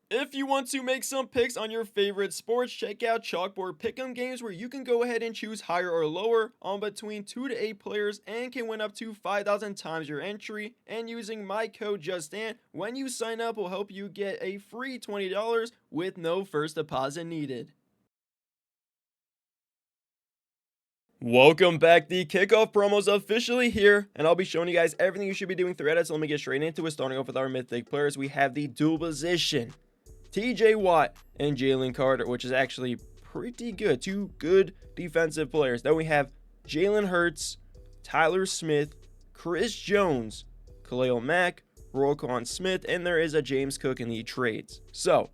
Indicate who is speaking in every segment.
Speaker 1: If you want to make some picks on your favorite sports, check out Chalkboard Pick'em games where you can go ahead and choose higher or lower on between 2 to 8 players and can win up to 5,000 times your entry. And using my code JUSTANT when you sign up will help you get a free $20 with no first deposit needed. Welcome back, the kickoff promo's officially here, and I'll be showing you guys everything you should be doing throughout it, so let me get straight into it. Starting off with our mythic players, we have the dual position TJ Watt and Jalen Carter, which is actually pretty good. Two good defensive players. Then we have Jalen Hurts, Tyler Smith, Chris Jones, Khalil Mack, Roquan Smith, and there is a James Cook in the trades. So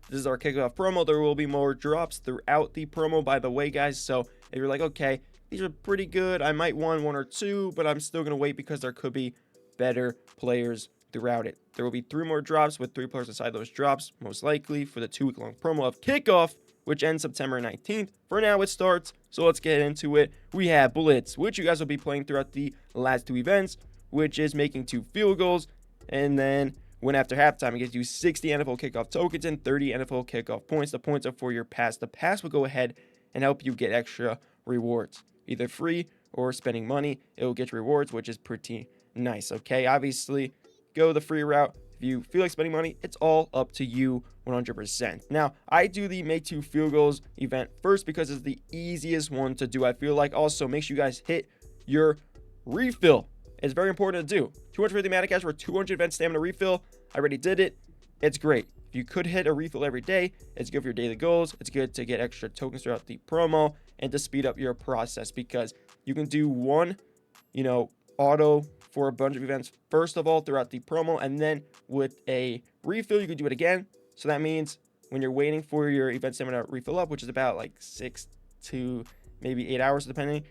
Speaker 1: this is our kickoff promo. There will be more drops throughout the promo, by the way, guys. So if you're like, okay, these are pretty good, I might want one or two, but I'm still going to wait because there could be better players throughout it. There will be 3 more drops with 3 players inside those drops, most likely, for the 2-week-long promo of Kickoff, which ends September 19th. For now, it starts, so let's get into it. We have Blitz, which you guys will be playing throughout the last 2 events, which is making 2 field goals, and then when after halftime, it gives you 60 NFL kickoff tokens and 30 NFL kickoff points. The points are for your pass. The pass will go ahead and help you get extra rewards, either free or spending money. It will get you rewards, which is pretty nice, okay? Obviously, go the free route. If you feel like spending money, it's all up to you 100%. Now, I do the make 2 field goals event first because it's the easiest one to do, I feel like. Also, make sure you guys hit your refill. It's very important to do. 250 mana cash for 200 event stamina refill. I already did it. It's great. If you could hit a refill every day, it's good for your daily goals. It's good to get extra tokens throughout the promo and to speed up your process because you can do one, auto for a bunch of events first of all throughout the promo, and then with a refill you can do it again. So that means when you're waiting for your event stamina refill up, which is about like 6 to maybe 8 hours depending,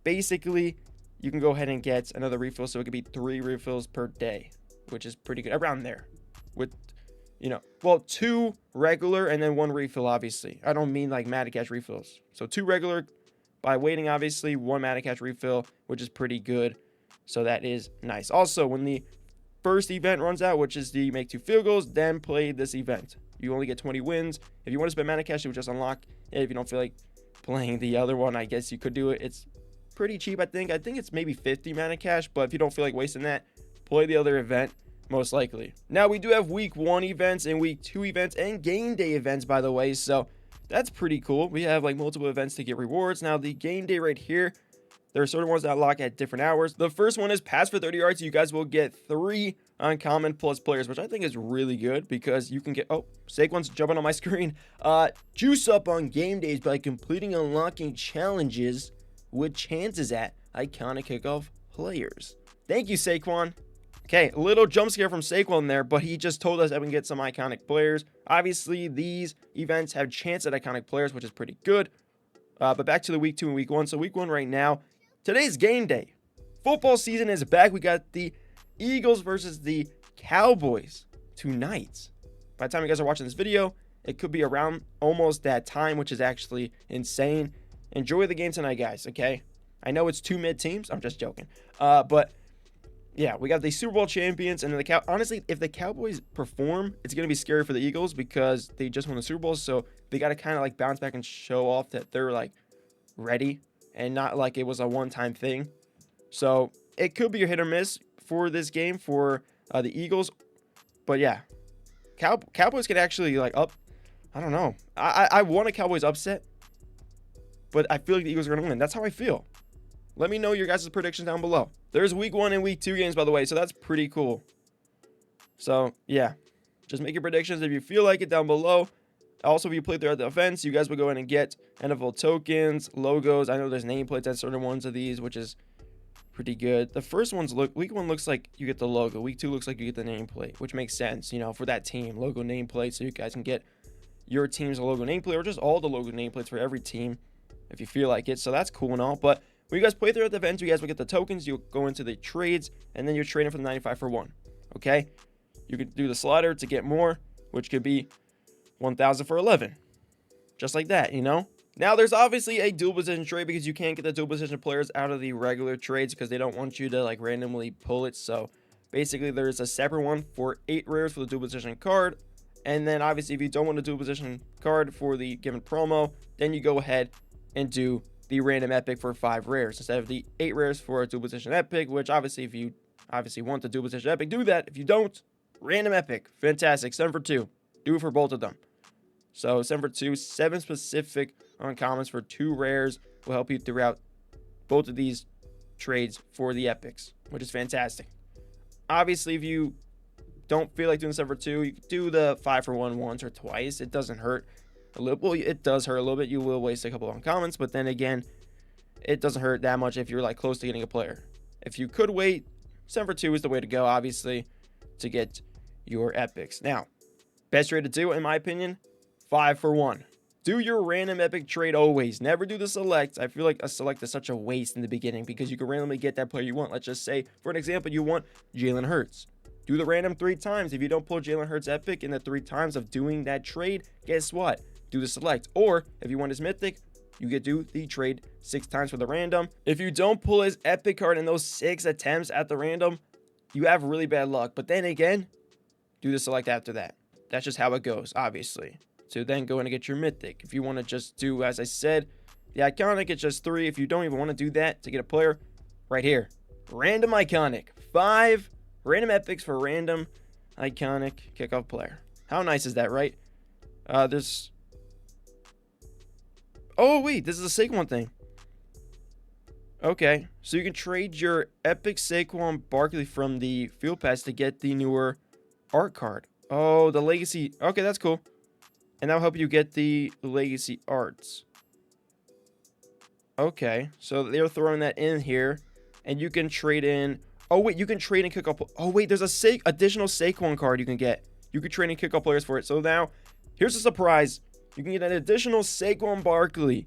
Speaker 1: basically you can go ahead and get another refill. So it could be 3 refills per day, which is pretty good, around there, with 2 regular and then 1 refill. Obviously, I don't mean like Madden cash refills. So 2 regular by waiting, obviously 1 Madden cash refill, which is pretty good. So that is nice. Also, when the first event runs out, which is the make 2 field goals, then play this event. You only get 20 wins. If you want to spend Madden cash, you would just unlock it. If you don't feel like playing the other one, I guess you could do it. It's pretty cheap, I think. I think it's maybe 50 Madden cash, but if you don't feel like wasting that, play the other event, most likely. Now, we do have week 1 events and week 2 events and game day events, by the way. So that's pretty cool. We have like multiple events to get rewards. Now, the game day right here, there are certain ones that lock at different hours. The first one is pass for 30 yards. You guys will get 3 uncommon plus players, which I think is really good because you can get, Saquon's jumping on my screen. Juice up on game days by completing unlocking challenges with chances at iconic kickoff players. Thank you, Saquon. Okay, a little jump scare from Saquon there, but he just told us that we can get some iconic players. Obviously, these events have chance at iconic players, which is pretty good. But back to the week 2 and week 1. So week 1 right now, today's game day. Football season is back. We got the Eagles versus the Cowboys tonight. By the time you guys are watching this video, it could be around almost that time, which is actually insane. Enjoy the game tonight, guys, okay? I know it's 2 mid teams. I'm just joking. But yeah, we got the Super Bowl champions, and honestly, if the Cowboys perform, it's going to be scary for the Eagles because they just won the Super Bowl, so they got to kind of like bounce back and show off that they're like ready and not like it was a one-time thing. So it could be a hit or miss for this game for the Eagles. But yeah, Cowboys could actually like up. I don't know. I want a Cowboys upset, but I feel like the Eagles are going to win. That's how I feel. Let me know your guys' predictions down below. There's week 1 and week 2 games, by the way, so that's pretty cool. So yeah, just make your predictions if you feel like it down below. Also, if you play throughout the events, you guys will go in and get NFL tokens, logos. I know there's nameplates at certain ones of these, which is pretty good. The first ones week 1 looks like you get the logo. Week 2 looks like you get the nameplate, which makes sense, for that team. Logo nameplate, so you guys can get your team's logo nameplate or just all the logo nameplates for every team if you feel like it. So that's cool and all. But when you guys play throughout the events, you guys will get the tokens. You'll go into the trades, and then you're trading for the 95 for 1. Okay? You could do the slider to get more, which could be 1,000 for 11. Just like that, Now, there's obviously a dual position trade because you can't get the dual position players out of the regular trades because they don't want you to, randomly pull it. So, basically, there's a separate one for 8 rares for the dual position card And then obviously, if you don't want a dual position card for the given promo, then you go ahead and do the random epic for 5 rares instead of the 8 rares for a dual position epic, which obviously, if you want the dual position epic, do that. If you don't, random epic. Fantastic. 7 for 2. Do it for both of them. So 7 for 2, 7 specific uncommons for 2 rares will help you throughout both of these trades for the epics, which is fantastic. Obviously, if you don't feel like doing 7 for 2, you can do the 5 for 1 once or twice. It doesn't hurt a little. Well, it does hurt a little bit. You will waste a couple of uncommons, but then again, it doesn't hurt that much if you're like close to getting a player. If you could wait, 7 for 2 is the way to go, obviously, to get your epics. Now, best trade to do, in my opinion, 5 for 1. Do your random epic trade always. Never do the select. I feel like a select is such a waste in the beginning because you can randomly get that player you want. Let's just say, for an example, you want Jalen Hurts. Do the random 3 times. If you don't pull Jalen Hurts epic in the 3 times of doing that trade, guess what? Do the select. Or if you want his mythic, you get do the trade 6 times for the random. If you don't pull his epic card in those 6 attempts at the random, you have really bad luck. But then again, do the select after that. That's just how it goes, obviously. So then go in and get your mythic. If you want to just do, as I said, the iconic, it's just 3. If you don't even want to do that to get a player, right here, random iconic. 5 random epics for random iconic kickoff player. How nice is that, right? Oh, wait, this is a Saquon thing. Okay, so you can trade your epic Saquon Barkley from the field pass to get the newer art card. Oh, the legacy. Okay, that's cool. And that'll help you get the legacy arts. Okay, so they're throwing that in here. And you can trade in... Oh, wait, you can trade and kickoff... Oh, wait, there's a additional Saquon card you can get. You can trade and kickoff players for it. So now, here's a surprise. You can get an additional Saquon Barkley.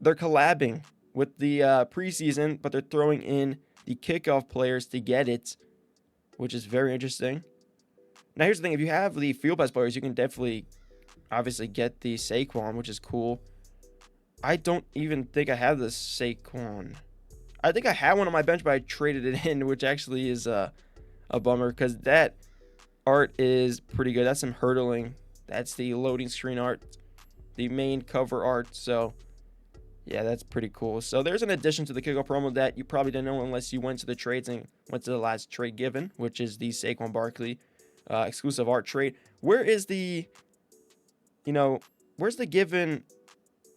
Speaker 1: They're collabing with the preseason, but they're throwing in the kickoff players to get it, which is very interesting. Now, here's the thing. If you have the field pass players, you can definitely, obviously, get the Saquon, which is cool. I don't even think I have the Saquon. I think I had one on my bench, but I traded it in, which actually is a bummer because that art is pretty good. That's some hurdling. That's the loading screen art, the main cover art. So, yeah, that's pretty cool. So, there's an addition to the kickoff promo that you probably didn't know unless you went to the trades and went to the last trade given, which is the Saquon Barkley exclusive art trade. Where is the, where's the given,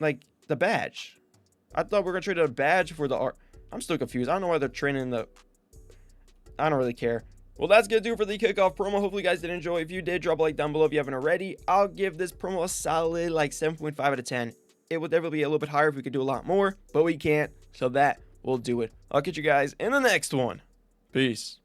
Speaker 1: like, the badge? I thought we were going to trade a badge for the art. I'm still confused. I don't know why they're trading the, I don't really care. Well, that's going to do it for the kickoff promo. Hopefully, you guys did enjoy. If you did, drop a like down below if you haven't already. I'll give this promo a solid, like, 7.5 out of 10. It would definitely be a little bit higher if we could do a lot more, but we can't. So that will do it. I'll catch you guys in the next one. Peace.